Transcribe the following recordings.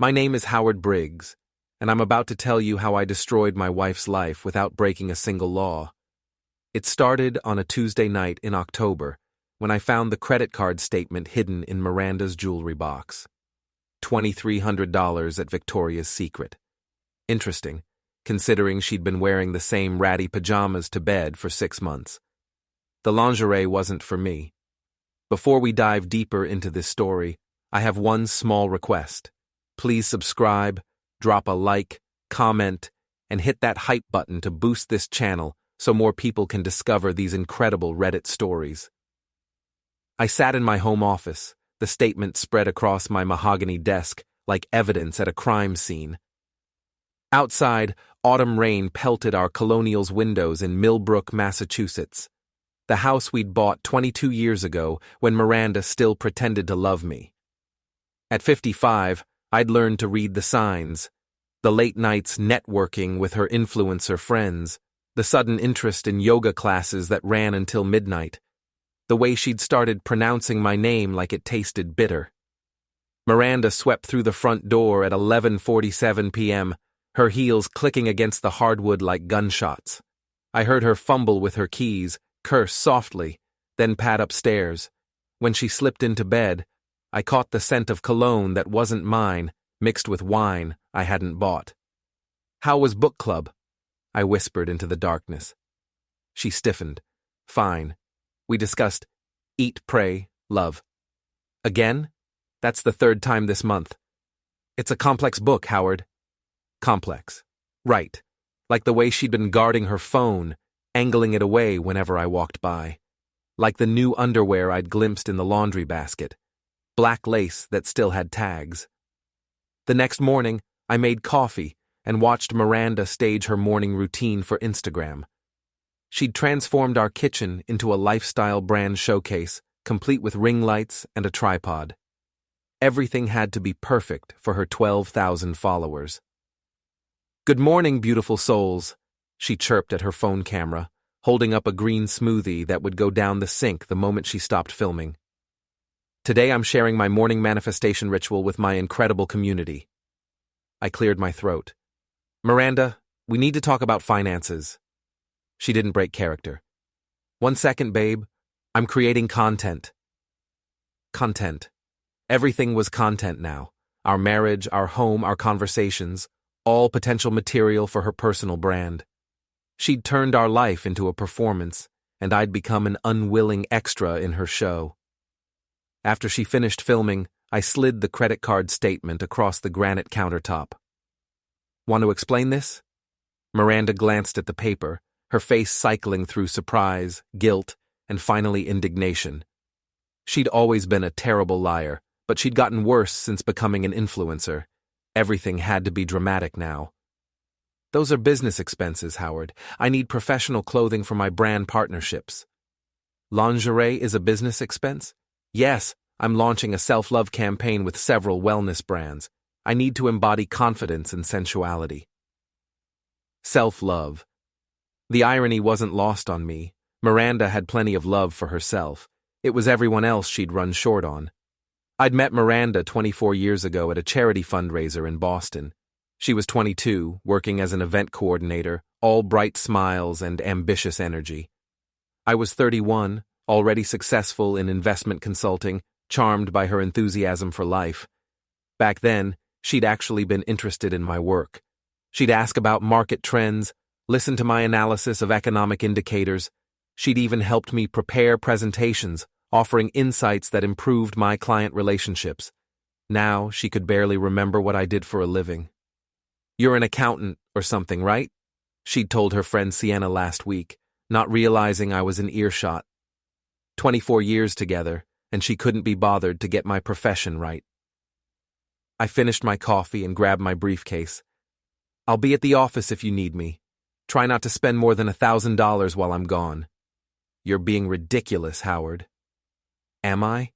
My name is Howard Briggs, and I'm about to tell you how I destroyed my wife's life without breaking a single law. It started on a Tuesday night in October when I found the credit card statement hidden in Miranda's jewelry box. $2,300 at Victoria's Secret. Interesting, considering she'd been wearing the same ratty pajamas to bed for 6 months. The lingerie wasn't for me. Before we dive deeper into this story, I have one small request. Please subscribe, drop a like, comment, and hit that hype button to boost this channel so more people can discover these incredible Reddit stories. I sat in my home office, the statement spread across my mahogany desk like evidence at a crime scene. Outside, autumn rain pelted our colonial's windows in Millbrook, Massachusetts, the house we'd bought 22 years ago when Miranda still pretended to love me. At 55, I'd learned to read the signs, the late nights networking with her influencer friends, the sudden interest in yoga classes that ran until midnight, the way she'd started pronouncing my name like it tasted bitter. Miranda swept through the front door at 11:47 p.m., her heels clicking against the hardwood like gunshots. I heard her fumble with her keys, curse softly, then pad upstairs. When she slipped into bed, I caught the scent of cologne that wasn't mine, mixed with wine I hadn't bought. "How was book club?" I whispered into the darkness. She stiffened. "Fine." We discussed Eat, Pray, Love. "Again? That's the 3rd time this month." "It's a complex book, Howard." Complex. Right. Like the way she'd been guarding her phone, angling it away whenever I walked by. Like the new underwear I'd glimpsed in the laundry basket. Black lace that still had tags. The next morning, I made coffee and watched Miranda stage her morning routine for Instagram. She'd transformed our kitchen into a lifestyle brand showcase, complete with ring lights and a tripod. Everything had to be perfect for her 12,000 followers. "Good morning, beautiful souls," she chirped at her phone camera, holding up a green smoothie that would go down the sink the moment she stopped filming. "Today I'm sharing my morning manifestation ritual with my incredible community." I cleared my throat. "Miranda, we need to talk about finances." She didn't break character. "1 second, babe. I'm creating content." Content. Everything was content now. Our marriage, our home, our conversations, all potential material for her personal brand. She'd turned our life into a performance, and I'd become an unwilling extra in her show. After she finished filming, I slid the credit card statement across the granite countertop. "Want to explain this?" Miranda glanced at the paper, her face cycling through surprise, guilt, and finally indignation. She'd always been a terrible liar, but she'd gotten worse since becoming an influencer. Everything had to be dramatic now. "Those are business expenses, Howard. I need professional clothing for my brand partnerships." "Lingerie is a business expense?" "Yes, I'm launching a self-love campaign with several wellness brands. I need to embody confidence and sensuality." Self-love. The irony wasn't lost on me. Miranda had plenty of love for herself. It was everyone else she'd run short on. I'd met Miranda 24 years ago at a charity fundraiser in Boston. She was 22, working as an event coordinator, all bright smiles and ambitious energy. I was 31, already successful in investment consulting, charmed by her enthusiasm for life. Back then, she'd actually been interested in my work. She'd ask about market trends, listen to my analysis of economic indicators. She'd even helped me prepare presentations, offering insights that improved my client relationships. Now, she could barely remember what I did for a living. "You're an accountant or something, right?" she'd told her friend Sienna last week, not realizing I was in earshot. 24 years together, and she couldn't be bothered to get my profession right. I finished my coffee and grabbed my briefcase. "I'll be at the office if you need me. Try not to spend more than $1,000 while I'm gone." "You're being ridiculous, Howard." "Am I?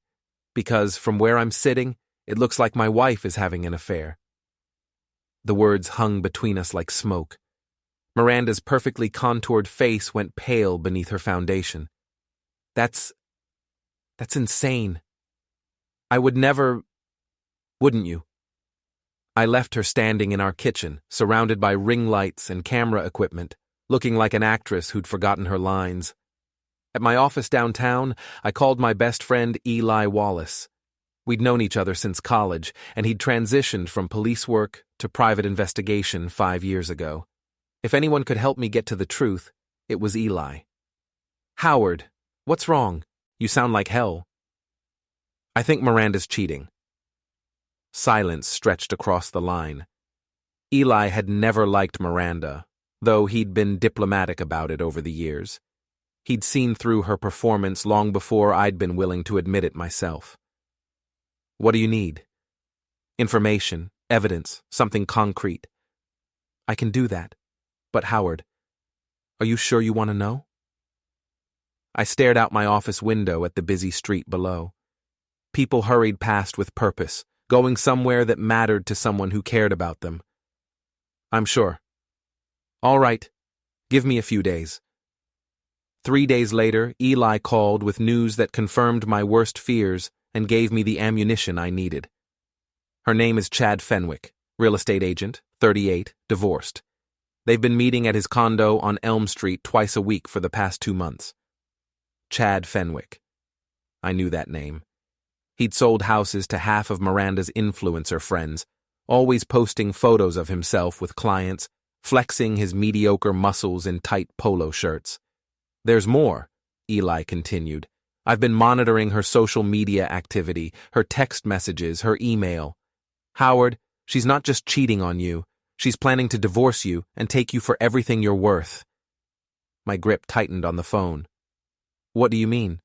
Because from where I'm sitting, it looks like my wife is having an affair." The words hung between us like smoke. Miranda's perfectly contoured face went pale beneath her foundation. That's insane. I would never... Wouldn't you?" I left her standing in our kitchen, surrounded by ring lights and camera equipment, looking like an actress who'd forgotten her lines. At my office downtown, I called my best friend Eli Wallace. We'd known each other since college, and he'd transitioned from police work to private investigation 5 years ago. If anyone could help me get to the truth, it was Eli. "Howard, what's wrong? You sound like hell." "I think Miranda's cheating." Silence stretched across the line. Eli had never liked Miranda, though he'd been diplomatic about it over the years. He'd seen through her performance long before I'd been willing to admit it myself. "What do you need?" "Information, evidence, something concrete." "I can do that. But Howard, are you sure you want to know?" I stared out my office window at the busy street below. People hurried past with purpose, going somewhere that mattered to someone who cared about them. "I'm sure." "All right. Give me a few days." 3 days later, Eli called with news that confirmed my worst fears and gave me the ammunition I needed. Her name is Chad Fenwick, real estate agent, 38, divorced. They've been meeting at his condo on Elm Street twice a week for the past 2 months. Chad Fenwick. I knew that name. He'd sold houses to half of Miranda's influencer friends, always posting photos of himself with clients, flexing his mediocre muscles in tight polo shirts. "There's more," Eli continued. "I've been monitoring her social media activity, her text messages, her email. Howard, she's not just cheating on you. She's planning to divorce you and take you for everything you're worth." My grip tightened on the phone. "What do you mean?"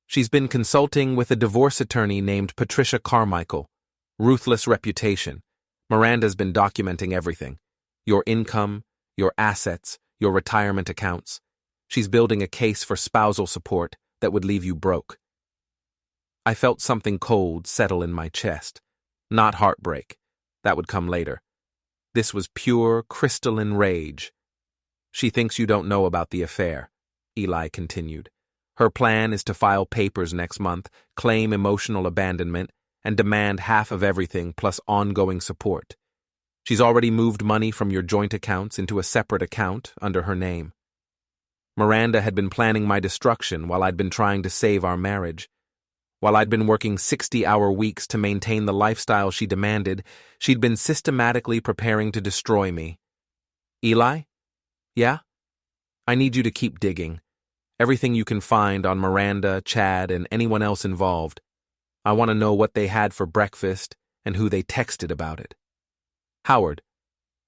"She's been consulting with a divorce attorney named Patricia Carmichael. Ruthless reputation. Miranda's been documenting everything. Your income, your assets, your retirement accounts. She's building a case for spousal support that would leave you broke." I felt something cold settle in my chest. Not heartbreak. That would come later. This was pure, crystalline rage. "She thinks you don't know about the affair," Eli continued. "Her plan is to file papers next month, claim emotional abandonment, and demand half of everything plus ongoing support. She's already moved money from your joint accounts into a separate account under her name. Miranda had been planning my destruction while I'd been trying to save our marriage. While I'd been working 60-hour weeks to maintain the lifestyle she demanded, she'd been systematically preparing to destroy me." "Eli? Yeah? I need you to keep digging. Everything you can find on Miranda, Chad, and anyone else involved. I want to know what they had for breakfast and who they texted about it. Howard,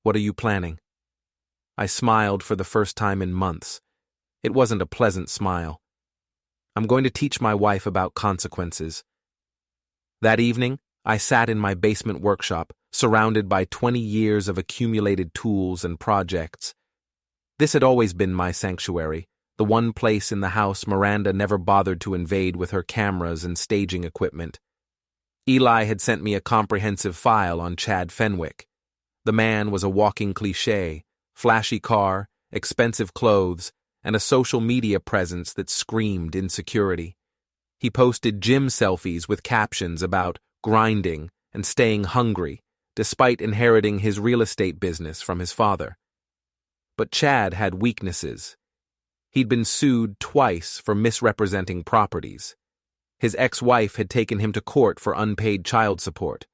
what are you planning?" I smiled for the first time in months. It wasn't a pleasant smile. "I'm going to teach my wife about consequences." That evening, I sat in my basement workshop, surrounded by 20 years of accumulated tools and projects. This had always been my sanctuary, the one place in the house Miranda never bothered to invade with her cameras and staging equipment. Eli had sent me a comprehensive file on Chad Fenwick. The man was a walking cliché, flashy car, expensive clothes, and a social media presence that screamed insecurity. He posted gym selfies with captions about grinding and staying hungry, despite inheriting his real estate business from his father. But Chad had weaknesses. He'd been sued twice for misrepresenting properties. His ex-wife had taken him to court for unpaid child support.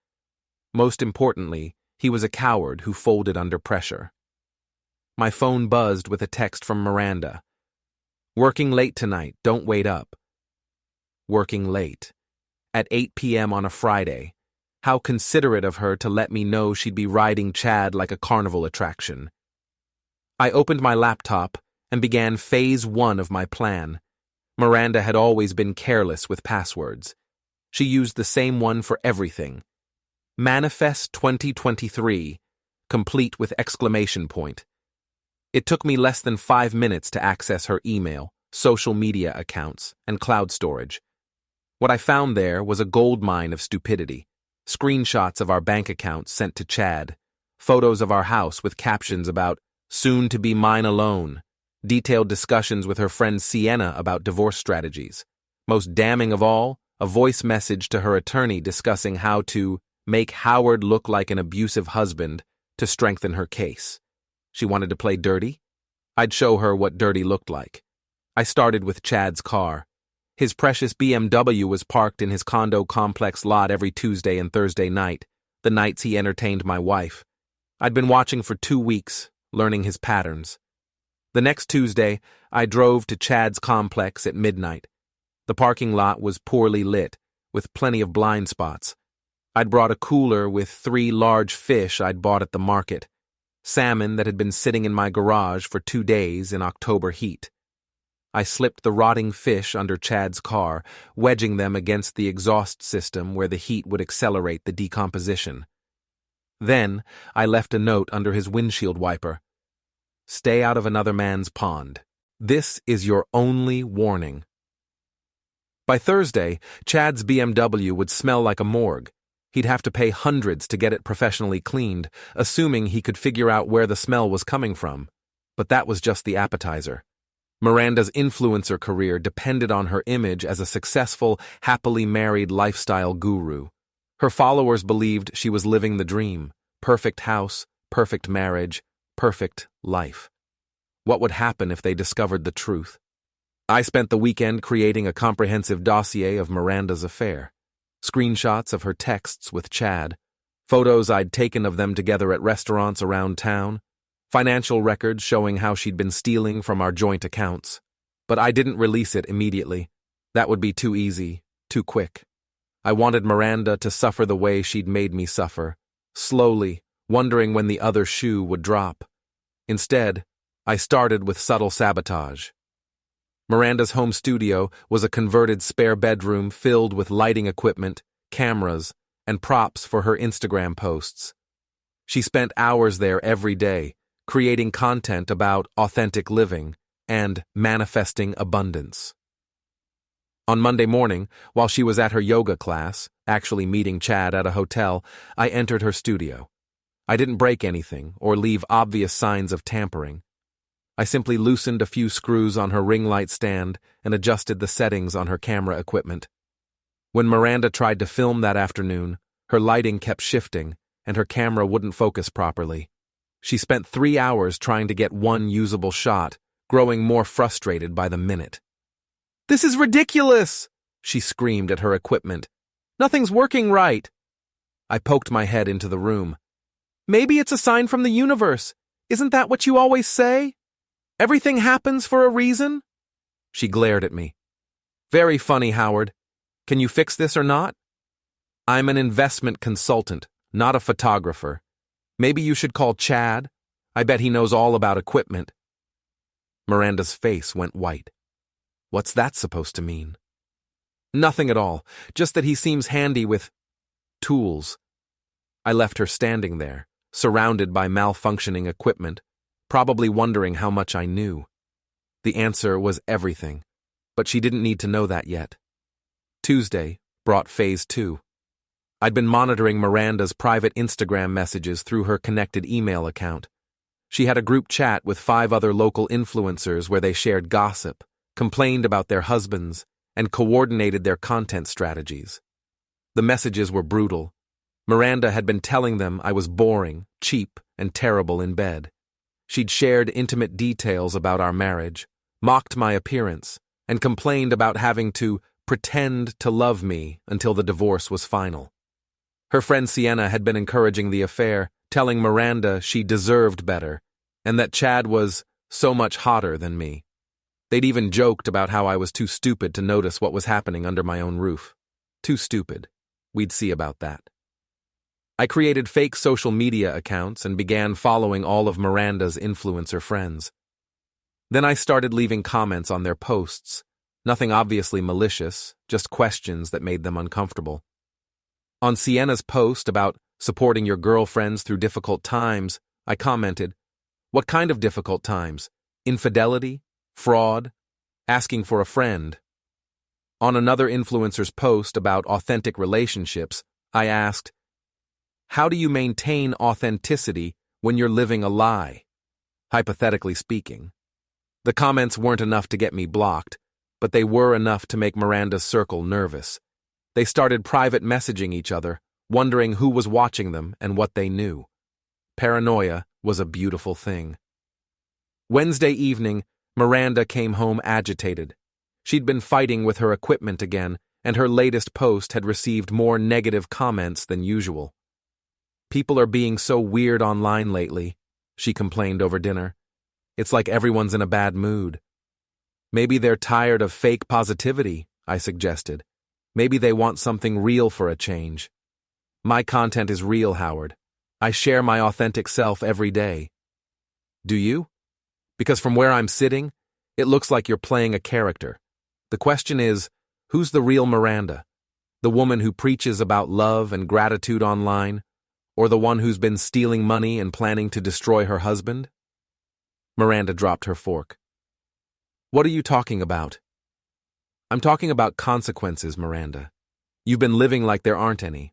Most importantly, he was a coward who folded under pressure. My phone buzzed with a text from Miranda. "Working late tonight, don't wait up." Working late. At 8 p.m. on a Friday. How considerate of her to let me know she'd be riding Chad like a carnival attraction. I opened my laptop and began phase 1 of my plan. Miranda had always been careless with passwords. She used the same one for everything. Manifest 2023, complete with exclamation point. It took me less than 5 minutes to access her email, social media accounts, and cloud storage. What I found there was a goldmine of stupidity. Screenshots of our bank accounts sent to Chad, photos of our house with captions about soon to be mine alone, detailed discussions with her friend Sienna about divorce strategies. Most damning of all, a voice message to her attorney discussing how to make Howard look like an abusive husband to strengthen her case. She wanted to play dirty? I'd show her what dirty looked like. I started with Chad's car. His precious BMW was parked in his condo complex lot every Tuesday and Thursday night, the nights he entertained my wife. I'd been watching for 2 weeks, learning his patterns. The next Tuesday, I drove to Chad's complex at midnight. The parking lot was poorly lit, with plenty of blind spots. I'd brought a cooler with 3 large fish I'd bought at the market, salmon that had been sitting in my garage for 2 days in October heat. I slipped the rotting fish under Chad's car, wedging them against the exhaust system where the heat would accelerate the decomposition. Then, I left a note under his windshield wiper. Stay out of another man's pond. This is your only warning. By Thursday, Chad's BMW would smell like a morgue. He'd have to pay hundreds to get it professionally cleaned, assuming he could figure out where the smell was coming from. But that was just the appetizer. Miranda's influencer career depended on her image as a successful, happily married lifestyle guru. Her followers believed she was living the dream. Perfect house, perfect marriage, perfect life. What would happen if they discovered the truth? I spent the weekend creating a comprehensive dossier of Miranda's affair. Screenshots of her texts with Chad, photos I'd taken of them together at restaurants around town, financial records showing how she'd been stealing from our joint accounts. But I didn't release it immediately. That would be too easy, too quick. I wanted Miranda to suffer the way she'd made me suffer, slowly, wondering when the other shoe would drop. Instead, I started with subtle sabotage. Miranda's home studio was a converted spare bedroom filled with lighting equipment, cameras, and props for her Instagram posts. She spent hours there every day, creating content about authentic living and manifesting abundance. On Monday morning, while she was at her yoga class, actually meeting Chad at a hotel, I entered her studio. I didn't break anything or leave obvious signs of tampering. I simply loosened a few screws on her ring light stand and adjusted the settings on her camera equipment. When Miranda tried to film that afternoon, her lighting kept shifting and her camera wouldn't focus properly. She spent 3 hours trying to get one usable shot, growing more frustrated by the minute. "This is ridiculous!" she screamed at her equipment. "Nothing's working right." I poked my head into the room. "Maybe it's a sign from the universe. Isn't that what you always say? Everything happens for a reason?" She glared at me. "Very funny, Howard. Can you fix this or not?" "I'm an investment consultant, not a photographer. Maybe you should call Chad. I bet he knows all about equipment." Miranda's face went white. "What's that supposed to mean?" "Nothing at all, just that he seems handy with tools." I left her standing there, surrounded by malfunctioning equipment, probably wondering how much I knew. The answer was everything, but she didn't need to know that yet. Tuesday brought phase 2. I'd been monitoring Miranda's private Instagram messages through her connected email account. She had a group chat with 5 other local influencers where they shared gossip, complained about their husbands, and coordinated their content strategies. The messages were brutal. Miranda had been telling them I was boring, cheap, and terrible in bed. She'd shared intimate details about our marriage, mocked my appearance, and complained about having to pretend to love me until the divorce was final. Her friend Sienna had been encouraging the affair, telling Miranda she deserved better, and that Chad was so much hotter than me. They'd even joked about how I was too stupid to notice what was happening under my own roof. Too stupid. We'd see about that. I created fake social media accounts and began following all of Miranda's influencer friends. Then I started leaving comments on their posts. Nothing obviously malicious, just questions that made them uncomfortable. On Sienna's post about supporting your girlfriends through difficult times, I commented, "What kind of difficult times? Infidelity? Fraud? Asking for a friend?" On another influencer's post about authentic relationships, I asked, "How do you maintain authenticity when you're living a lie?" Hypothetically speaking. The comments weren't enough to get me blocked, but they were enough to make Miranda's circle nervous. They started private messaging each other, wondering who was watching them and what they knew. Paranoia was a beautiful thing. Wednesday evening, Miranda came home agitated. She'd been fighting with her equipment again, and her latest post had received more negative comments than usual. "People are being so weird online lately," she complained over dinner. "It's like everyone's in a bad mood." "Maybe they're tired of fake positivity," I suggested. "Maybe they want something real for a change." "My content is real, Howard. I share my authentic self every day." "Do you? Because from where I'm sitting, it looks like you're playing a character. The question is, who's the real Miranda? The woman who preaches about love and gratitude online? Or the one who's been stealing money and planning to destroy her husband?" Miranda dropped her fork. "What are you talking about?" "I'm talking about consequences, Miranda. You've been living like there aren't any,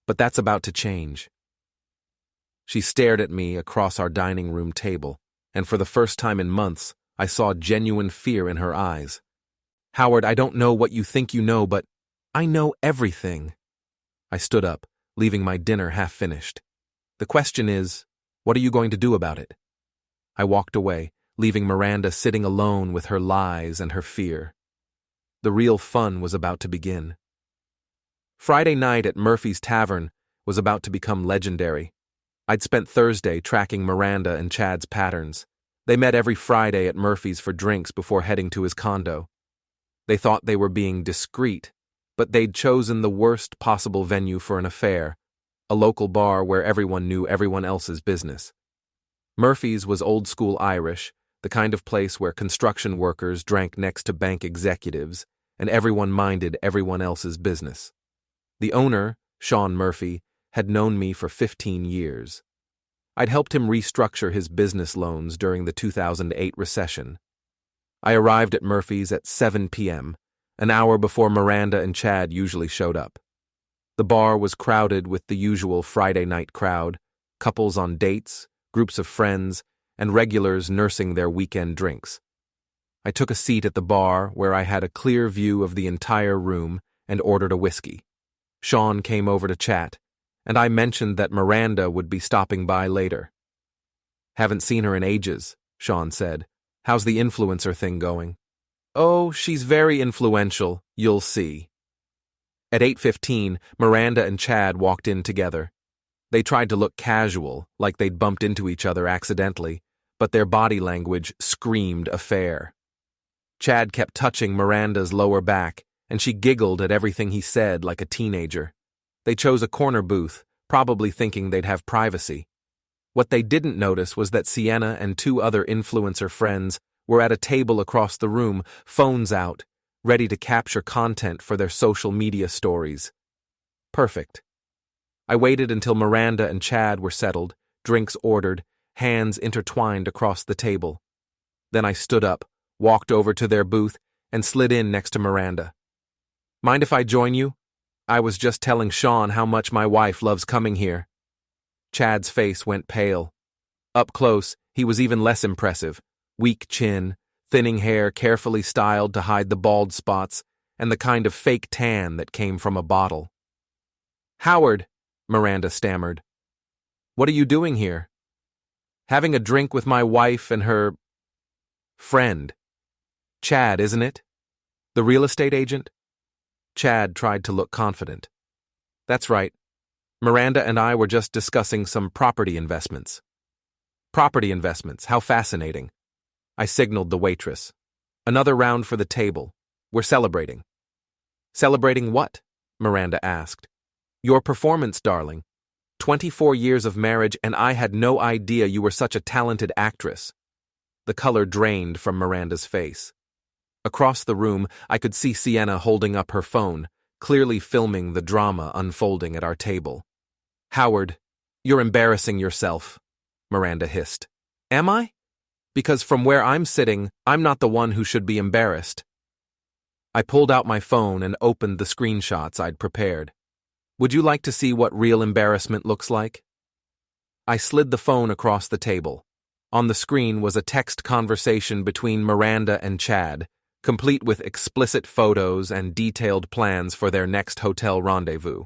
but that's about to change." She stared at me across our dining room table, and for the first time in months, I saw genuine fear in her eyes. "Howard, I don't know what you think you know, but I know everything." I stood up, leaving my dinner half finished. "The question is, what are you going to do about it?" I walked away, leaving Miranda sitting alone with her lies and her fear. The real fun was about to begin. Friday night at Murphy's Tavern was about to become legendary. I'd spent Thursday tracking Miranda and Chad's patterns. They met every Friday at Murphy's for drinks before heading to his condo. They thought they were being discreet, but they'd chosen the worst possible venue for an affair, a local bar where everyone knew everyone else's business. Murphy's was old-school Irish, the kind of place where construction workers drank next to bank executives, and everyone minded everyone else's business. The owner, Sean Murphy, had known me for 15 years. I'd helped him restructure his business loans during the 2008 recession. I arrived at Murphy's at 7 p.m., an hour before Miranda and Chad usually showed up. The bar was crowded with the usual Friday night crowd, couples on dates, groups of friends, and regulars nursing their weekend drinks. I took a seat at the bar where I had a clear view of the entire room and ordered a whiskey. Sean came over to chat, and I mentioned that Miranda would be stopping by later. "Haven't seen her in ages," Sean said. "How's the influencer thing going?" "Oh, she's very influential, you'll see." At 8:15, Miranda and Chad walked in together. They tried to look casual, like they'd bumped into each other accidentally, but their body language screamed affair. Chad kept touching Miranda's lower back, and she giggled at everything he said like a teenager. They chose a corner booth, probably thinking they'd have privacy. What they didn't notice was that Sienna and two other influencer friends were at a table across the room, phones out, ready to capture content for their social media stories. Perfect. I waited until Miranda and Chad were settled, drinks ordered, hands intertwined across the table. Then I stood up, walked over to their booth, and slid in next to Miranda. "Mind if I join you? I was just telling Sean how much my wife loves coming here." Chad's face went pale. Up close, he was even less impressive. Weak chin, thinning hair carefully styled to hide the bald spots, and the kind of fake tan that came from a bottle. "Howard," Miranda stammered. "What are you doing here?" "Having a drink with my wife and her friend." "Chad, isn't it? The real estate agent?" Chad tried to look confident. "That's right. Miranda and I were just discussing some property investments." "Property investments, how fascinating." I signaled the waitress. "Another round for the table. We're celebrating." "Celebrating what?" Miranda asked. "Your performance, darling. 24 years of marriage, and I had no idea you were such a talented actress." The color drained from Miranda's face. Across the room, I could see Sienna holding up her phone, clearly filming the drama unfolding at our table. "Howard, you're embarrassing yourself," Miranda hissed. "Am I? Because from where I'm sitting, I'm not the one who should be embarrassed." I pulled out my phone and opened the screenshots I'd prepared. "Would you like to see what real embarrassment looks like?" I slid the phone across the table. On the screen was a text conversation between Miranda and Chad, complete with explicit photos and detailed plans for their next hotel rendezvous.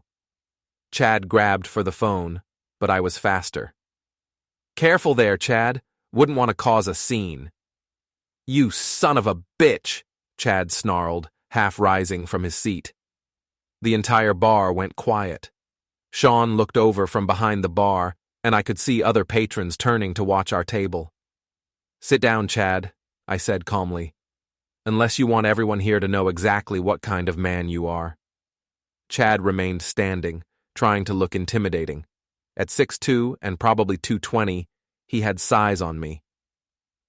Chad grabbed for the phone, but I was faster. Careful there, Chad. Wouldn't want to cause a scene. You son of a bitch, Chad snarled, half rising from his seat. The entire bar went quiet. Sean looked over from behind the bar, and I could see other patrons turning to watch our table. Sit down, Chad, I said calmly, unless you want everyone here to know exactly what kind of man you are. Chad remained standing, trying to look intimidating. At 6'2" and probably 220, he had size on me.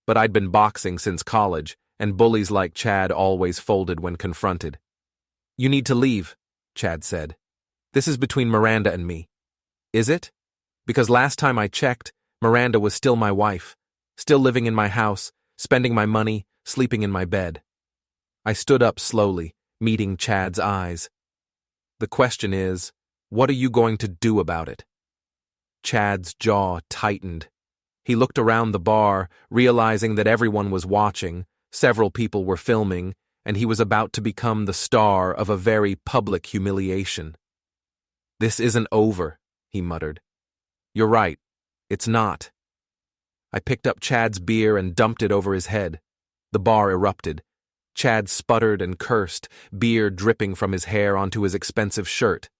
But I'd been boxing since college, and bullies like Chad always folded when confronted. You need to leave, Chad said. This is between Miranda and me. Is it? Because last time I checked, Miranda was still my wife, still living in my house, spending my money, sleeping in my bed. I stood up slowly, meeting Chad's eyes. The question is, what are you going to do about it? Chad's jaw tightened. He looked around the bar, realizing that everyone was watching, several people were filming, and he was about to become the star of a very public humiliation. This isn't over, he muttered. You're right, it's not. I picked up Chad's beer and dumped it over his head. The bar erupted. Chad sputtered and cursed, beer dripping from his hair onto his expensive shirt.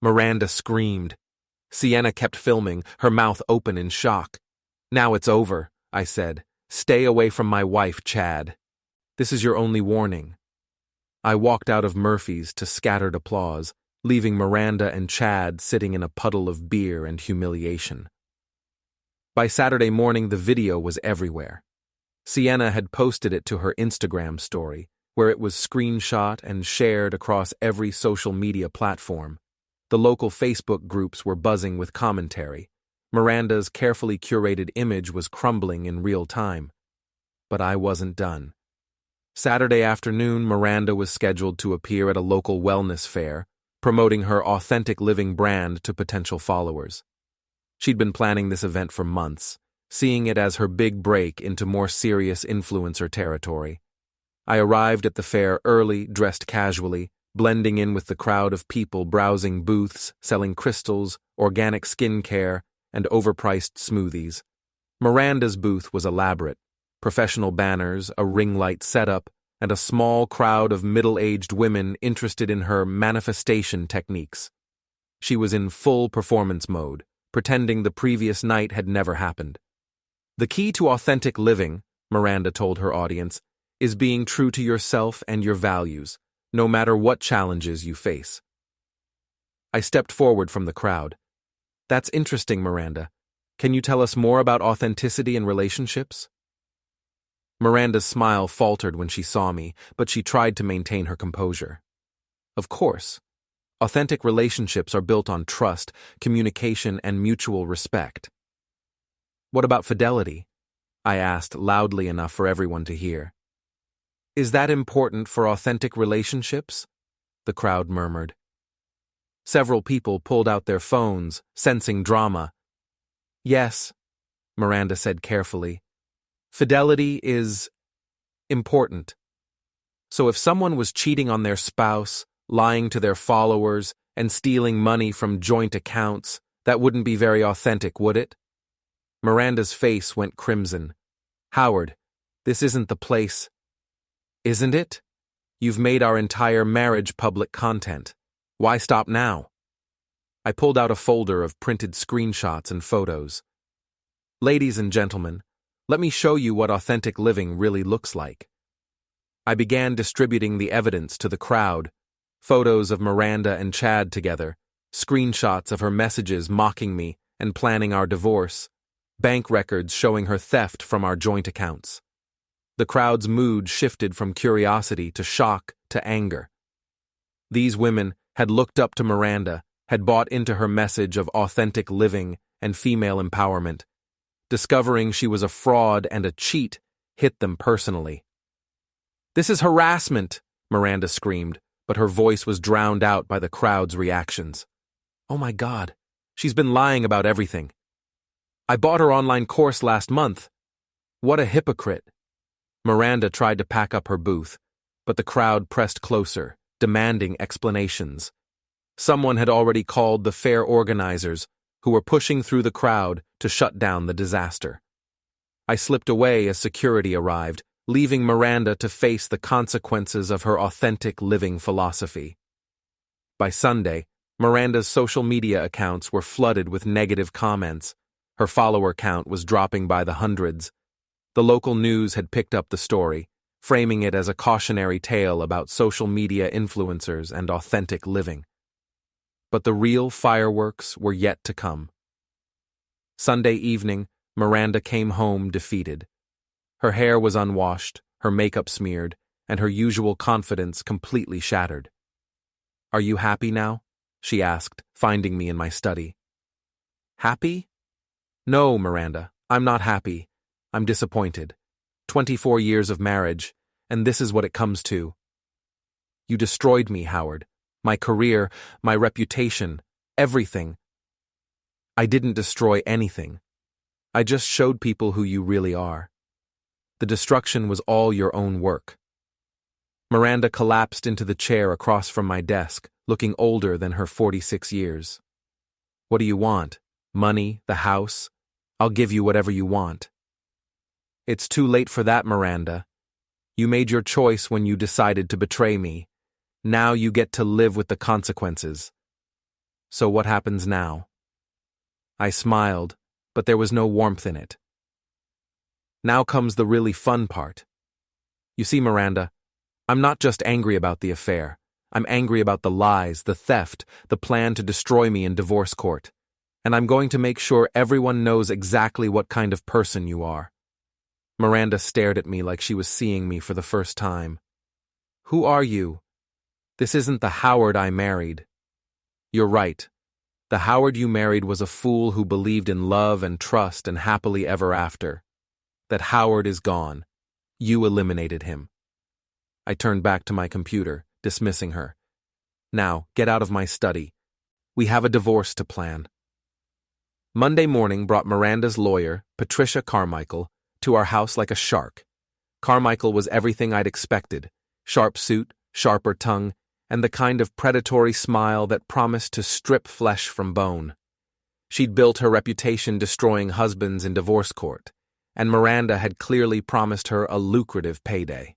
Miranda screamed. Sienna kept filming, her mouth open in shock. Now it's over, I said. Stay away from my wife, Chad. This is your only warning. I walked out of Murphy's to scattered applause, leaving Miranda and Chad sitting in a puddle of beer and humiliation. By Saturday morning, the video was everywhere. Sienna had posted it to her Instagram story, where it was screenshot and shared across every social media platform. The local Facebook groups were buzzing with commentary. Miranda's carefully curated image was crumbling in real time. But I wasn't done. Saturday afternoon, Miranda was scheduled to appear at a local wellness fair, promoting her authentic living brand to potential followers. She'd been planning this event for months, seeing it as her big break into more serious influencer territory. I arrived at the fair early, dressed casually, blending in with the crowd of people browsing booths, selling crystals, organic skincare, and overpriced smoothies. Miranda's booth was elaborate. Professional banners, a ring light setup, and a small crowd of middle-aged women interested in her manifestation techniques. She was in full performance mode, pretending the previous night had never happened. The key to authentic living, Miranda told her audience, is being true to yourself and your values, no matter what challenges you face. I stepped forward from the crowd. That's interesting, Miranda. Can you tell us more about authenticity in relationships? Miranda's smile faltered when she saw me, but she tried to maintain her composure. Of course. Authentic relationships are built on trust, communication, and mutual respect. What about fidelity? I asked loudly enough for everyone to hear. Is that important for authentic relationships? The crowd murmured. Several people pulled out their phones, sensing drama. Yes, Miranda said carefully. Fidelity is important. So if someone was cheating on their spouse, lying to their followers, and stealing money from joint accounts, that wouldn't be very authentic, would it? Miranda's face went crimson. Howard, this isn't the place. Isn't it? You've made our entire marriage public content. Why stop now? I pulled out a folder of printed screenshots and photos. Ladies and gentlemen, let me show you what authentic living really looks like. I began distributing the evidence to the crowd, photos of Miranda and Chad together, screenshots of her messages mocking me and planning our divorce, bank records showing her theft from our joint accounts. The crowd's mood shifted from curiosity to shock to anger. These women had looked up to Miranda, had bought into her message of authentic living and female empowerment. Discovering she was a fraud and a cheat hit them personally. This is harassment, Miranda screamed, but her voice was drowned out by the crowd's reactions. Oh my God, she's been lying about everything. I bought her online course last month. What a hypocrite. Miranda tried to pack up her booth, but the crowd pressed closer, demanding explanations. Someone had already called the fair organizers, who were pushing through the crowd to shut down the disaster. I slipped away as security arrived, leaving Miranda to face the consequences of her authentic living philosophy. By Sunday, Miranda's social media accounts were flooded with negative comments. Her follower count was dropping by the hundreds. The local news had picked up the story, framing it as a cautionary tale about social media influencers and authentic living. But the real fireworks were yet to come. Sunday evening, Miranda came home defeated. Her hair was unwashed, her makeup smeared, and her usual confidence completely shattered. "Are you happy now?" she asked, finding me in my study. "Happy? No, Miranda, I'm not happy. I'm disappointed. 24 years of marriage, and this is what it comes to. You destroyed me, Howard. My career, my reputation, everything. I didn't destroy anything. I just showed people who you really are. The destruction was all your own work." Miranda collapsed into the chair across from my desk, looking older than her 46 years. "What do you want? Money, the house? I'll give you whatever you want." "It's too late for that, Miranda. You made your choice when you decided to betray me. Now you get to live with the consequences. So what happens now?" I smiled, but there was no warmth in it. "Now comes the really fun part. You see, Miranda, I'm not just angry about the affair. I'm angry about the lies, the theft, the plan to destroy me in divorce court. And I'm going to make sure everyone knows exactly what kind of person you are." Miranda stared at me like she was seeing me for the first time. "Who are you? This isn't the Howard I married." "You're right. The Howard you married was a fool who believed in love and trust and happily ever after. That Howard is gone. You eliminated him." I turned back to my computer, dismissing her. "Now, get out of my study. We have a divorce to plan." Monday morning brought Miranda's lawyer, Patricia Carmichael, to our house like a shark. Carmichael was everything I'd expected: sharp suit, sharper tongue, and the kind of predatory smile that promised to strip flesh from bone. She'd built her reputation destroying husbands in divorce court, and Miranda had clearly promised her a lucrative payday.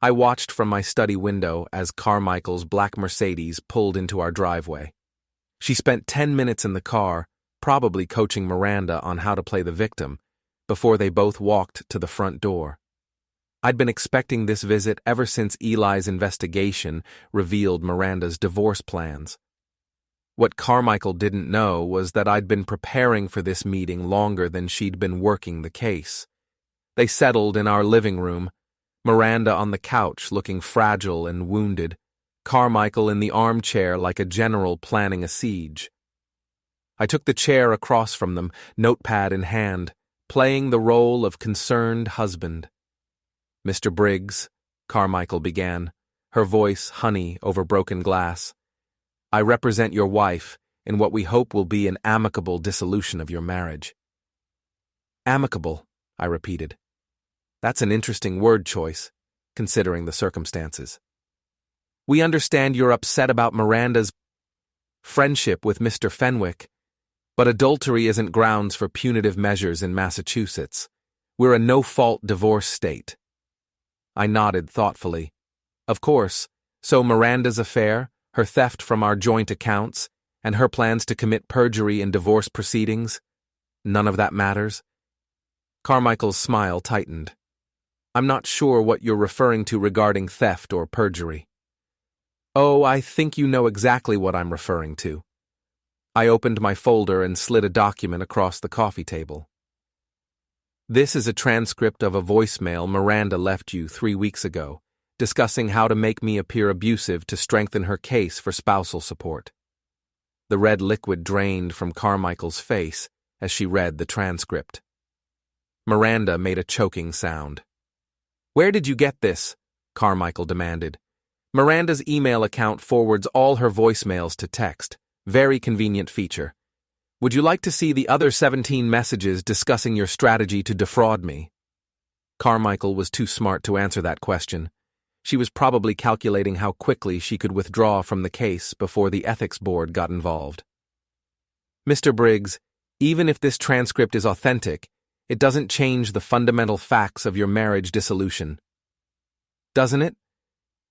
I watched from my study window as Carmichael's black Mercedes pulled into our driveway. She spent 10 minutes in the car, probably coaching Miranda on how to play the victim, before they both walked to the front door. I'd been expecting this visit ever since Eli's investigation revealed Miranda's divorce plans. What Carmichael didn't know was that I'd been preparing for this meeting longer than she'd been working the case. They settled in our living room, Miranda on the couch looking fragile and wounded, Carmichael in the armchair like a general planning a siege. I took the chair across from them, notepad in hand, playing the role of concerned husband. "Mr. Briggs," Carmichael began, her voice honey over broken glass, "I represent your wife in what we hope will be an amicable dissolution of your marriage." "Amicable," I repeated. That's an interesting word choice, considering the circumstances. "We understand you're upset about Miranda's friendship with Mr. Fenwick, but adultery isn't grounds for punitive measures in Massachusetts. We're a no-fault divorce state." I nodded thoughtfully. "Of course, so Miranda's affair, her theft from our joint accounts, and her plans to commit perjury in divorce proceedings, none of that matters?" Carmichael's smile tightened. "I'm not sure what you're referring to regarding theft or perjury." "Oh, I think you know exactly what I'm referring to." I opened my folder and slid a document across the coffee table. "This is a transcript of a voicemail Miranda left you 3 weeks ago, discussing how to make me appear abusive to strengthen her case for spousal support." The red liquid drained from Carmichael's face as she read the transcript. Miranda made a choking sound. "Where did you get this?" Carmichael demanded. "Miranda's email account forwards all her voicemails to text. Very convenient feature. Would you like to see the other 17 messages discussing your strategy to defraud me?" Carmichael was too smart to answer that question. She was probably calculating how quickly she could withdraw from the case before the ethics board got involved. Mr. Briggs, even if this transcript is authentic, it doesn't change the fundamental facts of your marriage dissolution. Doesn't it?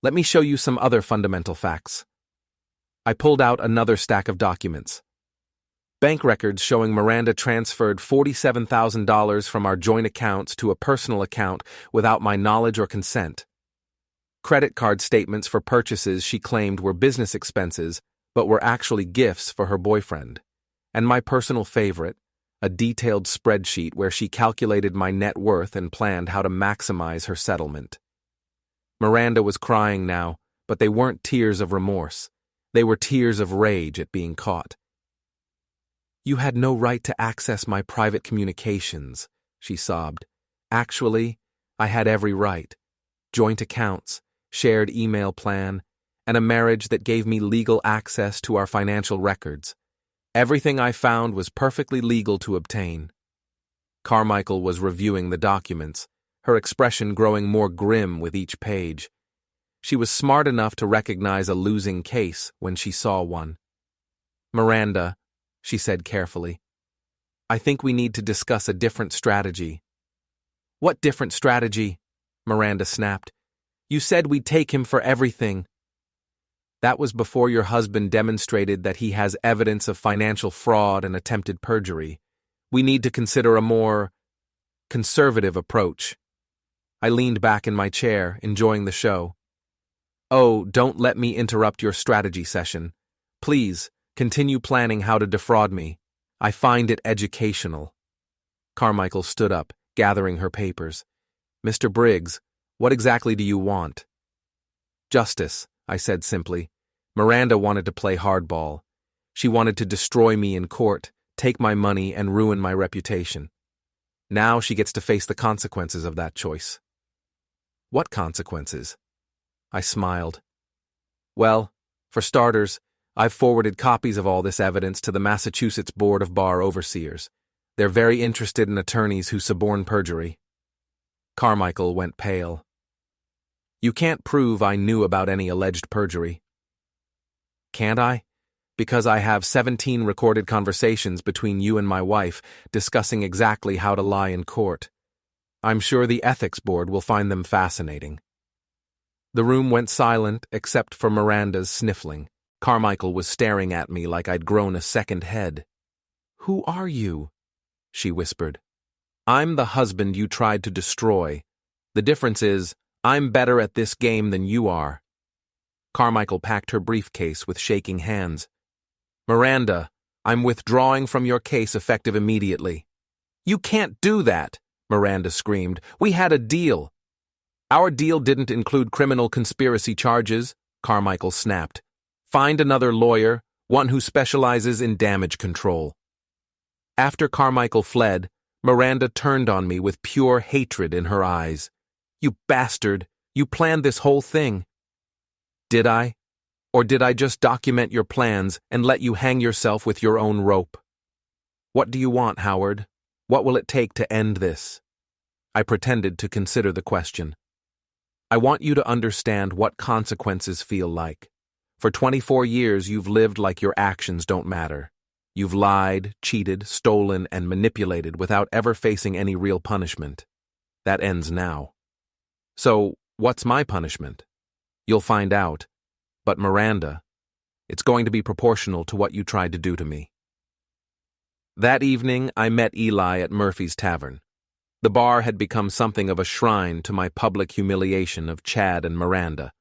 Let me show you some other fundamental facts. I pulled out another stack of documents. Bank records showing Miranda transferred $47,000 from our joint accounts to a personal account without my knowledge or consent. Credit card statements for purchases she claimed were business expenses, but were actually gifts for her boyfriend. And my personal favorite, a detailed spreadsheet where she calculated my net worth and planned how to maximize her settlement. Miranda was crying now, but they weren't tears of remorse. They were tears of rage at being caught. "You had no right to access my private communications," she sobbed. "Actually, I had every right. Joint accounts, shared email plan, and a marriage that gave me legal access to our financial records. Everything I found was perfectly legal to obtain." Carmichael was reviewing the documents, her expression growing more grim with each page. She was smart enough to recognize a losing case when she saw one. "Miranda," she said carefully, "I think we need to discuss a different strategy." "What different strategy?" Miranda snapped. "You said we'd take him for everything." "That was before your husband demonstrated that he has evidence of financial fraud and attempted perjury. We need to consider a more conservative approach." I leaned back in my chair, enjoying the show. "Oh, don't let me interrupt your strategy session. Please, continue planning how to defraud me. I find it educational." Carmichael stood up, gathering her papers. "Mr. Briggs, what exactly do you want?" "Justice," I said simply. Miranda wanted to play hardball. She wanted to destroy me in court, take my money, and ruin my reputation. Now she gets to face the consequences of that choice. "What consequences?" I smiled. "Well, for starters, I've forwarded copies of all this evidence to the Massachusetts Board of Bar Overseers. They're very interested in attorneys who suborn perjury." Carmichael went pale. "You can't prove I knew about any alleged perjury." "Can't I? Because I have 17 recorded conversations between you and my wife discussing exactly how to lie in court. I'm sure the ethics board will find them fascinating." The room went silent except for Miranda's sniffling. Carmichael was staring at me like I'd grown a second head. "Who are you?" she whispered. "I'm the husband you tried to destroy. The difference is, I'm better at this game than you are." Carmichael packed her briefcase with shaking hands. "Miranda, I'm withdrawing from your case effective immediately." "You can't do that," Miranda screamed. "We had a deal." "Our deal didn't include criminal conspiracy charges," Carmichael snapped. "Find another lawyer, one who specializes in damage control." After Carmichael fled, Miranda turned on me with pure hatred in her eyes. "You bastard! You planned this whole thing." "Did I? Or did I just document your plans and let you hang yourself with your own rope?" "What do you want, Howard? What will it take to end this?" I pretended to consider the question. "I want you to understand what consequences feel like. For 24 years, you've lived like your actions don't matter. You've lied, cheated, stolen, and manipulated without ever facing any real punishment. That ends now. So, what's my punishment? You'll find out. But Miranda, it's going to be proportional to what you tried to do to me." That evening, I met Eli at Murphy's Tavern. The bar had become something of a shrine to my public humiliation of Chad and Miranda.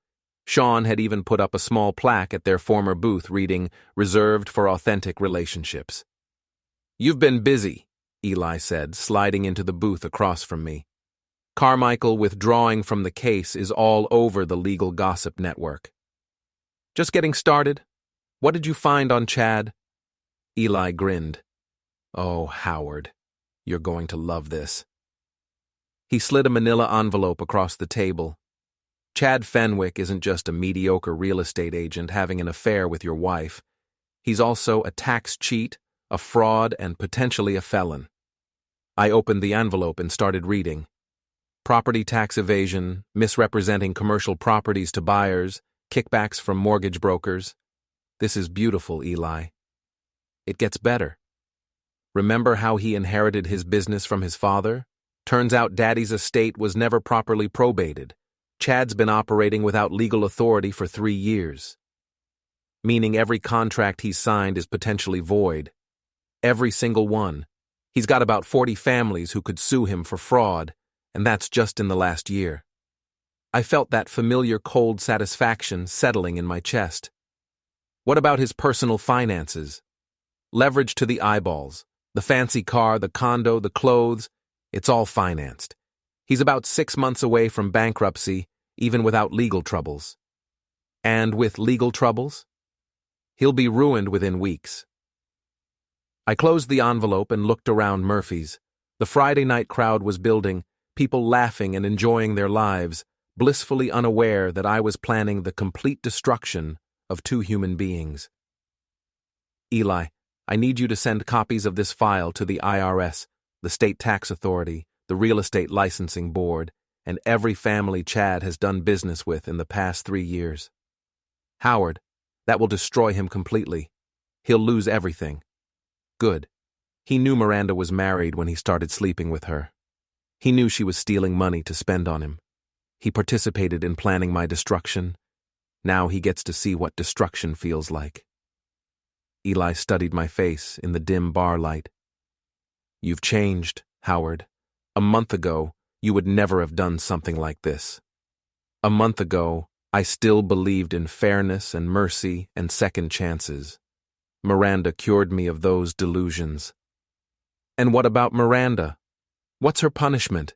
Sean had even put up a small plaque at their former booth reading, "Reserved for Authentic Relationships." "You've been busy," Eli said, sliding into the booth across from me. "Carmichael withdrawing from the case is all over the legal gossip network." "Just getting started. What did you find on Chad?" Eli grinned. "Oh, Howard, you're going to love this." He slid a manila envelope across the table. "Chad Fenwick isn't just a mediocre real estate agent having an affair with your wife. He's also a tax cheat, a fraud, and potentially a felon." I opened the envelope and started reading. property tax evasion, misrepresenting commercial properties to buyers, kickbacks from mortgage brokers. This is beautiful, Eli. It gets better. Remember how he inherited his business from his father? Turns out Daddy's estate was never properly probated. Chad's been operating without legal authority for 3 years. Meaning every contract he's signed is potentially void. Every single one. He's got about 40 families who could sue him for fraud, and that's just in the last year. I felt that familiar cold satisfaction settling in my chest. What about his personal finances? Leverage to the eyeballs. The fancy car, the condo, the clothes, it's all financed. He's about 6 months away from bankruptcy, even without legal troubles. And with legal troubles? He'll be ruined within weeks. I closed the envelope and looked around Murphy's. The Friday night crowd was building, people laughing and enjoying their lives, blissfully unaware that I was planning the complete destruction of 2 human beings. Eli, I need you to send copies of this file to the IRS, the State Tax Authority, the Real Estate Licensing Board, and every family Chad has done business with in the past 3 years. Howard, that will destroy him completely. He'll lose everything. Good. He knew Miranda was married when he started sleeping with her. He knew she was stealing money to spend on him. He participated in planning my destruction. Now he gets to see what destruction feels like. Eli studied my face in the dim bar light. You've changed, Howard. A month ago, you would never have done something like this. A month ago, I still believed in fairness and mercy and second chances. Miranda cured me of those delusions. And what about Miranda? What's her punishment?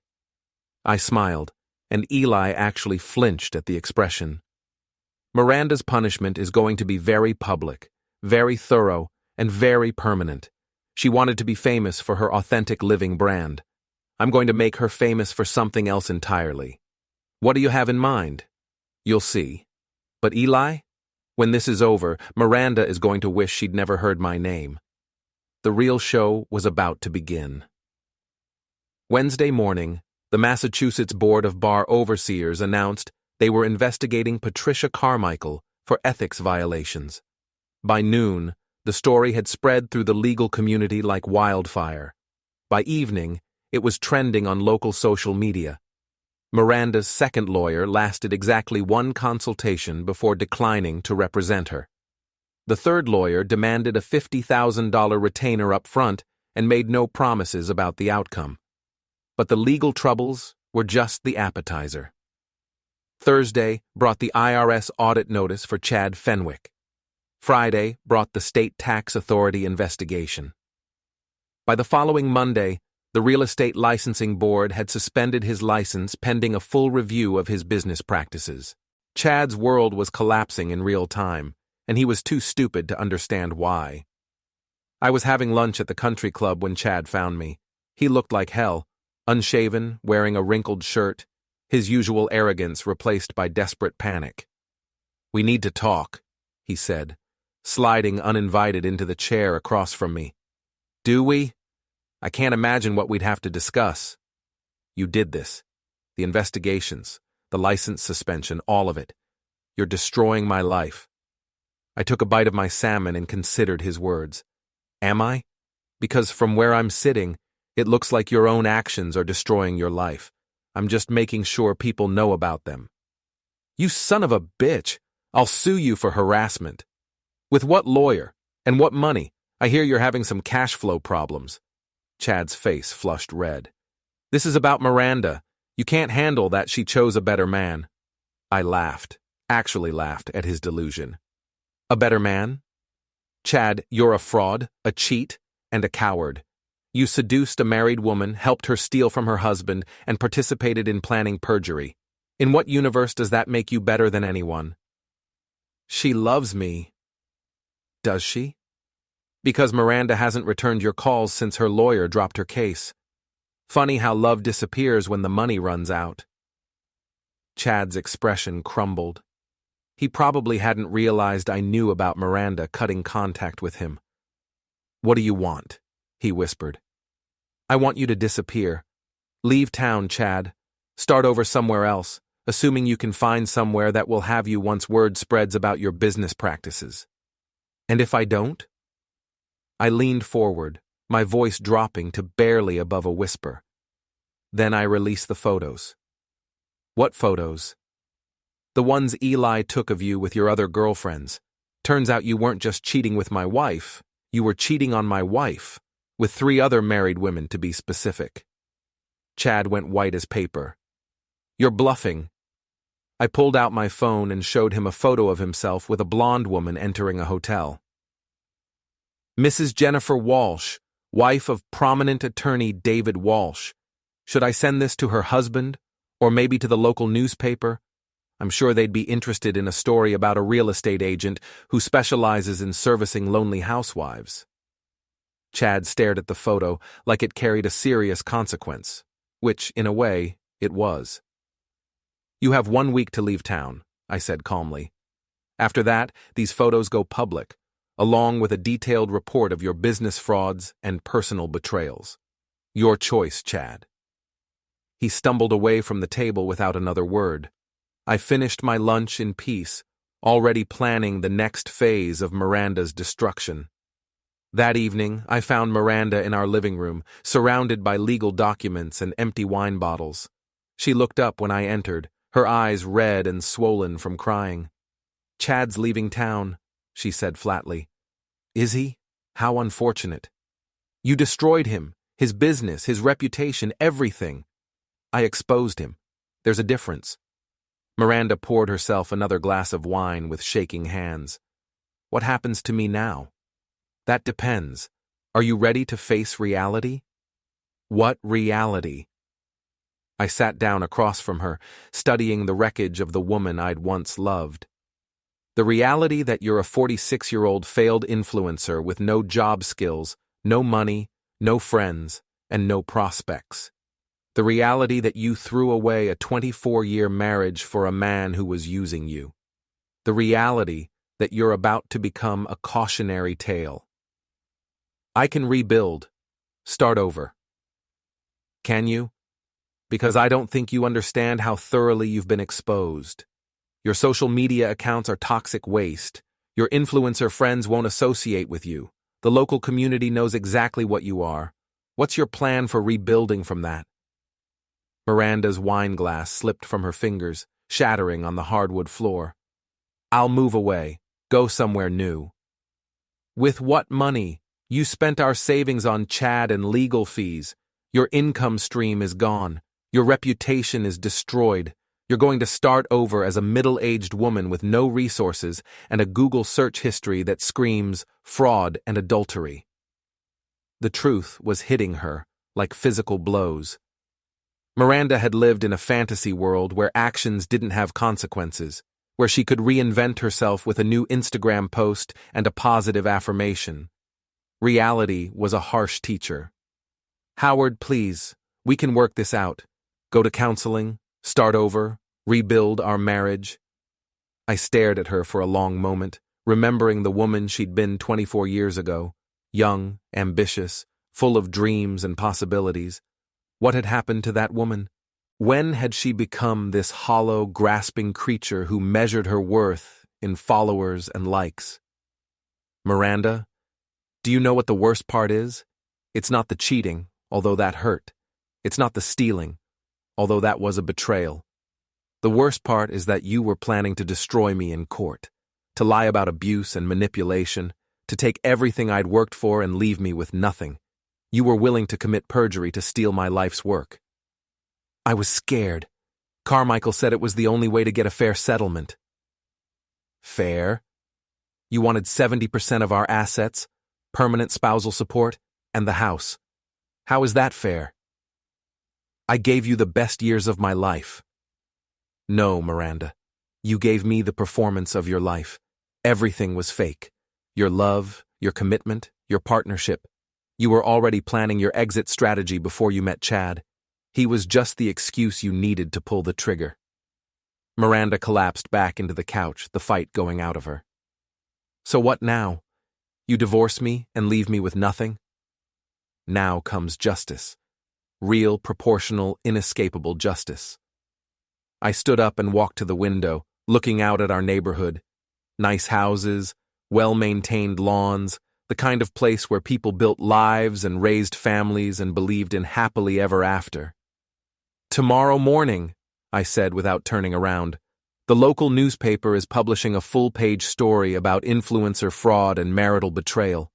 I smiled, and Eli actually flinched at the expression. Miranda's punishment is going to be very public, very thorough, and very permanent. She wanted to be famous for her authentic living brand. I'm going to make her famous for something else entirely. What do you have in mind? You'll see. But Eli? When this is over, Miranda is going to wish she'd never heard my name. The real show was about to begin. Wednesday morning, the Massachusetts Board of Bar Overseers announced they were investigating Patricia Carmichael for ethics violations. By noon, the story had spread through the legal community like wildfire. By evening, it was trending on local social media. Miranda's second lawyer lasted exactly 1 consultation before declining to represent her. The third lawyer demanded a $50,000 retainer up front and made no promises about the outcome. But the legal troubles were just the appetizer. Thursday brought the IRS audit notice for Chad Fenwick. Friday brought the State Tax Authority investigation. By the following Monday, the Real Estate Licensing Board had suspended his license pending a full review of his business practices. Chad's world was collapsing in real time, and he was too stupid to understand why. I was having lunch at the country club when Chad found me. He looked like hell, unshaven, wearing a wrinkled shirt, his usual arrogance replaced by desperate panic. "We need to talk," he said, sliding uninvited into the chair across from me. "Do we? I can't imagine what we'd have to discuss." "You did this. The investigations, the license suspension, all of it. You're destroying my life." I took a bite of my salmon and considered his words. Am I? Because from where I'm sitting, it looks like your own actions are destroying your life. I'm just making sure people know about them. "You son of a bitch! I'll sue you for harassment." "With what lawyer? And what money? I hear you're having some cash flow problems." Chad's face flushed red. "This is about Miranda. You can't handle that she chose a better man." I laughed, actually laughed at his delusion. "A better man? Chad, you're a fraud, a cheat, and a coward. You seduced a married woman, helped her steal from her husband, and participated in planning perjury. In what universe does that make you better than anyone?" "She loves me." "Does she?" "Because Miranda hasn't returned your calls since her lawyer dropped her case. Funny how love disappears when the money runs out." Chad's expression crumbled. He probably hadn't realized I knew about Miranda cutting contact with him. "What do you want?" he whispered. "I want you to disappear. Leave town, Chad. Start over somewhere else, assuming you can find somewhere that will have you once word spreads about your business practices. And if I don't? I leaned forward, my voice dropping to barely above a whisper. Then I released the photos. What photos? The ones Eli took of you with your other girlfriends. Turns out you weren't just cheating with my wife, you were cheating on my wife, with 3 other married women to be specific. Chad went white as paper. You're bluffing. I pulled out my phone and showed him a photo of himself with a blonde woman entering a hotel. Mrs. Jennifer Walsh, wife of prominent attorney David Walsh. Should I send this to her husband, or maybe to the local newspaper? I'm sure they'd be interested in a story about a real estate agent who specializes in servicing lonely housewives. Chad stared at the photo like it carried a serious consequence, which, in a way, it was. You have 1 week to leave town, I said calmly. After that, these photos go public, along with a detailed report of your business frauds and personal betrayals. Your choice, Chad. He stumbled away from the table without another word. I finished my lunch in peace, already planning the next phase of Miranda's destruction. That evening, I found Miranda in our living room, surrounded by legal documents and empty wine bottles. She looked up when I entered, her eyes red and swollen from crying. Chad's leaving town, she said flatly. Is he? How unfortunate. You destroyed him, his business, his reputation, everything. I exposed him. There's a difference. Miranda poured herself another glass of wine with shaking hands. What happens to me now? That depends. Are you ready to face reality? What reality? I sat down across from her, studying the wreckage of the woman I'd once loved. The reality that you're a 46-year-old failed influencer with no job skills, no money, no friends, and no prospects. The reality that you threw away a 24-year marriage for a man who was using you. The reality that you're about to become a cautionary tale. I can rebuild. Start over. Can you? Because I don't think you understand how thoroughly you've been exposed. Your social media accounts are toxic waste. Your influencer friends won't associate with you. The local community knows exactly what you are. What's your plan for rebuilding from that? Miranda's wine glass slipped from her fingers, shattering on the hardwood floor. I'll move away. Go somewhere new. With what money? You spent our savings on Chad and legal fees. Your income stream is gone. Your reputation is destroyed. You're going to start over as a middle-aged woman with no resources and a Google search history that screams fraud and adultery. The truth was hitting her like physical blows. Miranda had lived in a fantasy world where actions didn't have consequences, where she could reinvent herself with a new Instagram post and a positive affirmation. Reality was a harsh teacher. Howard, please, we can work this out. Go to counseling, start over, rebuild our marriage. I stared at her for a long moment, remembering the woman she'd been 24 years ago, young, ambitious, full of dreams and possibilities. What had happened to that woman? When had she become this hollow, grasping creature who measured her worth in followers and likes? Miranda, do you know what the worst part is? It's not the cheating, although that hurt. It's not the stealing, although that was a betrayal. The worst part is that you were planning to destroy me in court, to lie about abuse and manipulation, to take everything I'd worked for and leave me with nothing. You were willing to commit perjury to steal my life's work. I was scared. Carmichael said it was the only way to get a fair settlement. Fair? You wanted 70% of our assets, permanent spousal support, and the house. How is that fair? I gave you the best years of my life. No, Miranda. You gave me the performance of your life. Everything was fake. Your love, your commitment, your partnership. You were already planning your exit strategy before you met Chad. He was just the excuse you needed to pull the trigger. Miranda collapsed back into the couch, the fight going out of her. So what now? You divorce me and leave me with nothing? Now comes justice. Real, proportional, inescapable justice. I stood up and walked to the window, looking out at our neighborhood. Nice houses, well-maintained lawns, the kind of place where people built lives and raised families and believed in happily ever after. "Tomorrow morning," I said without turning around, "the local newspaper is publishing a full-page story about influencer fraud and marital betrayal.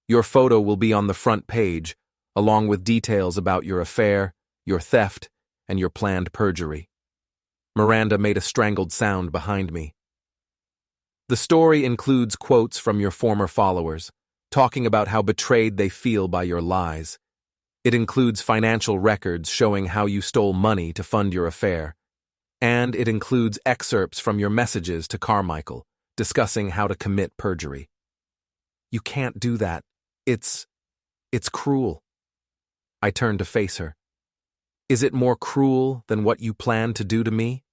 Your photo will be on the front page, along with details about your affair, your theft, and your planned perjury." Miranda made a strangled sound behind me. "The story includes quotes from your former followers, talking about how betrayed they feel by your lies. It includes financial records showing how you stole money to fund your affair. And it includes excerpts from your messages to Carmichael, discussing how to commit perjury." "You can't do that. It's cruel." I turned to face her. "Is it more cruel than what you planned to do to me?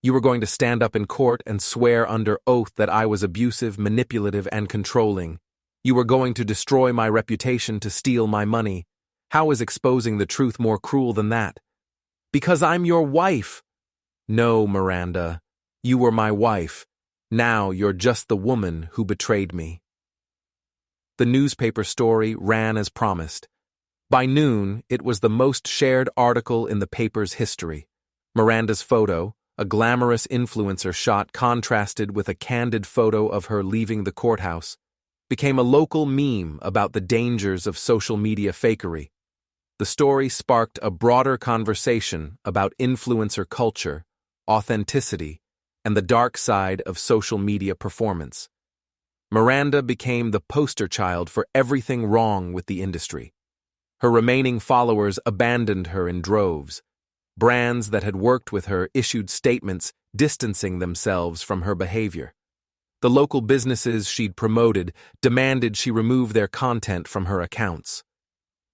You were going to stand up in court and swear under oath that I was abusive, manipulative, and controlling. You were going to destroy my reputation to steal my money. How is exposing the truth more cruel than that?" "Because I'm your wife." "No, Miranda. You were my wife. Now you're just the woman who betrayed me." The newspaper story ran as promised. By noon, it was the most shared article in the paper's history. Miranda's photo, a glamorous influencer shot contrasted with a candid photo of her leaving the courthouse, became a local meme about the dangers of social media fakery. The story sparked a broader conversation about influencer culture, authenticity, and the dark side of social media performance. Miranda became the poster child for everything wrong with the industry. Her remaining followers abandoned her in droves. Brands that had worked with her issued statements distancing themselves from her behavior. The local businesses she'd promoted demanded she remove their content from her accounts.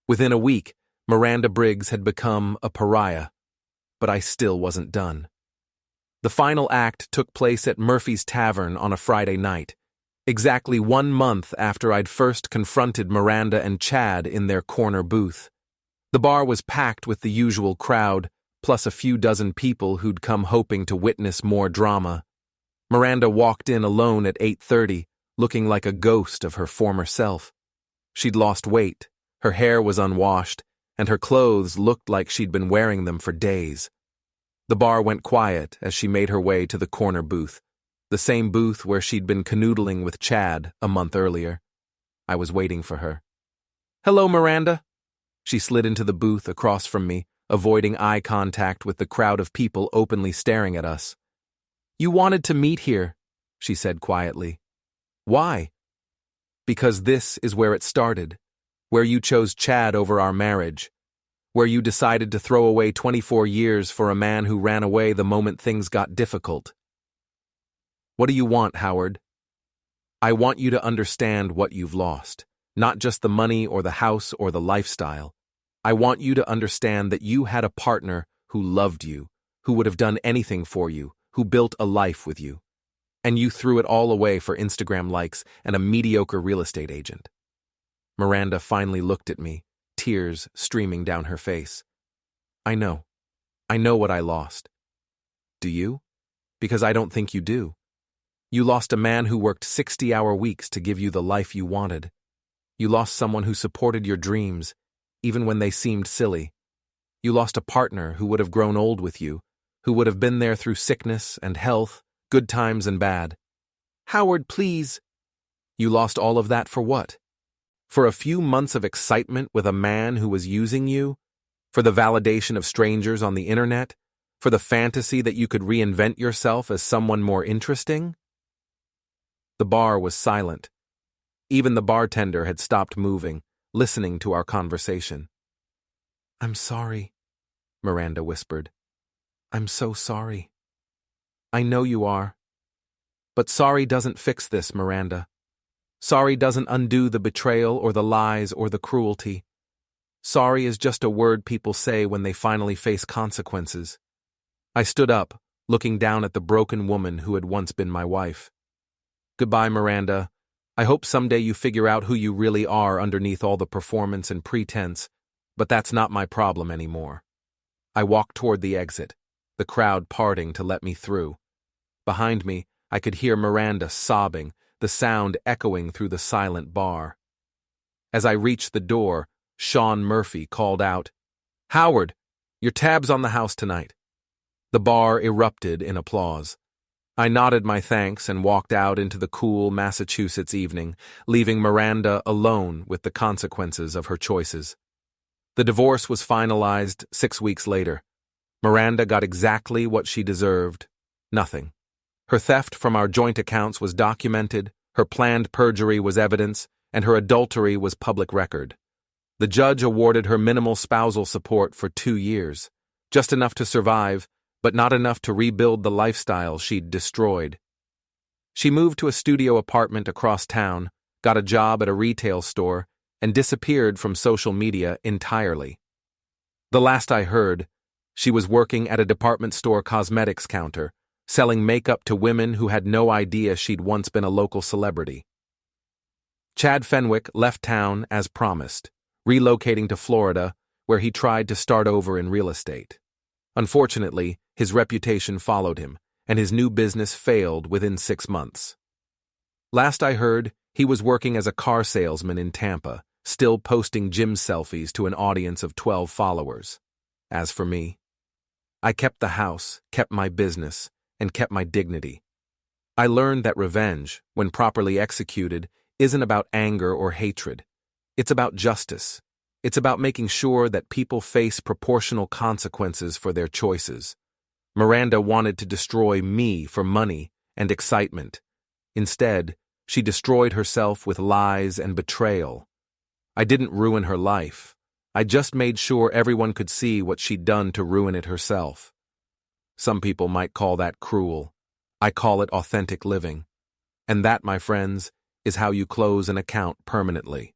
Within a week, Miranda Briggs had become a pariah, but I still wasn't done. The final act took place at Murphy's Tavern on a Friday night, exactly 1 month after I'd first confronted Miranda and Chad in their corner booth. The bar was packed with the usual crowd, plus a few dozen people who'd come hoping to witness more drama. Miranda walked in alone at 8:30, looking like a ghost of her former self. She'd lost weight, her hair was unwashed, and her clothes looked like she'd been wearing them for days. The bar went quiet as she made her way to the corner booth, the same booth where she'd been canoodling with Chad a month earlier. I was waiting for her. "Hello, Miranda." She slid into the booth across from me, avoiding eye contact with the crowd of people openly staring at us. "You wanted to meet here," she said quietly. "Why?" "Because this is where it started, where you chose Chad over our marriage, where you decided to throw away 24 years for a man who ran away the moment things got difficult." "What do you want, Howard?" "I want you to understand what you've lost, not just the money or the house or the lifestyle. I want you to understand that you had a partner who loved you, who would have done anything for you, who built a life with you. And you threw it all away for Instagram likes and a mediocre real estate agent." Miranda finally looked at me, tears streaming down her face. I know what I lost." "Do you?" "Because I don't think you do. You lost a man who worked 60-hour weeks to give you the life you wanted. You lost someone who supported your dreams, even when they seemed silly. You lost a partner who would have grown old with you, who would have been there through sickness and health, good times and bad." "Howard, please." "You lost all of that for what? For a few months of excitement with a man who was using you? For the validation of strangers on the internet? For the fantasy that you could reinvent yourself as someone more interesting?" The bar was silent. Even the bartender had stopped moving, listening to our conversation. "I'm sorry," Miranda whispered. "I'm so sorry." "I know you are. But sorry doesn't fix this, Miranda. Sorry doesn't undo the betrayal or the lies or the cruelty. Sorry is just a word people say when they finally face consequences." I stood up, looking down at the broken woman who had once been my wife. "Goodbye, Miranda. I hope someday you figure out who you really are underneath all the performance and pretense, but that's not my problem anymore." I walked toward the exit, the crowd parting to let me through. Behind me, I could hear Miranda sobbing, the sound echoing through the silent bar. As I reached the door, Sean Murphy called out, "Howard, your tab's on the house tonight." The bar erupted in applause. I nodded my thanks and walked out into the cool Massachusetts evening, leaving Miranda alone with the consequences of her choices. The divorce was finalized 6 weeks later. Miranda got exactly what she deserved: nothing. Her theft from our joint accounts was documented, her planned perjury was evidence, and her adultery was public record. The judge awarded her minimal spousal support for 2 years, just enough to survive, but not enough to rebuild the lifestyle she'd destroyed. She moved to a studio apartment across town, got a job at a retail store, and disappeared from social media entirely. The last I heard, she was working at a department store cosmetics counter, selling makeup to women who had no idea she'd once been a local celebrity. Chad Fenwick left town as promised, relocating to Florida, where he tried to start over in real estate. Unfortunately, his reputation followed him, and his new business failed within 6 months. Last I heard, he was working as a car salesman in Tampa, still posting gym selfies to an audience of 12 followers. As for me, I kept the house, kept my business, and kept my dignity. I learned that revenge, when properly executed, isn't about anger or hatred. It's about justice. It's about making sure that people face proportional consequences for their choices. Miranda wanted to destroy me for money and excitement. Instead, she destroyed herself with lies and betrayal. I didn't ruin her life. I just made sure everyone could see what she'd done to ruin it herself. Some people might call that cruel. I call it authentic living. And that, my friends, is how you close an account permanently.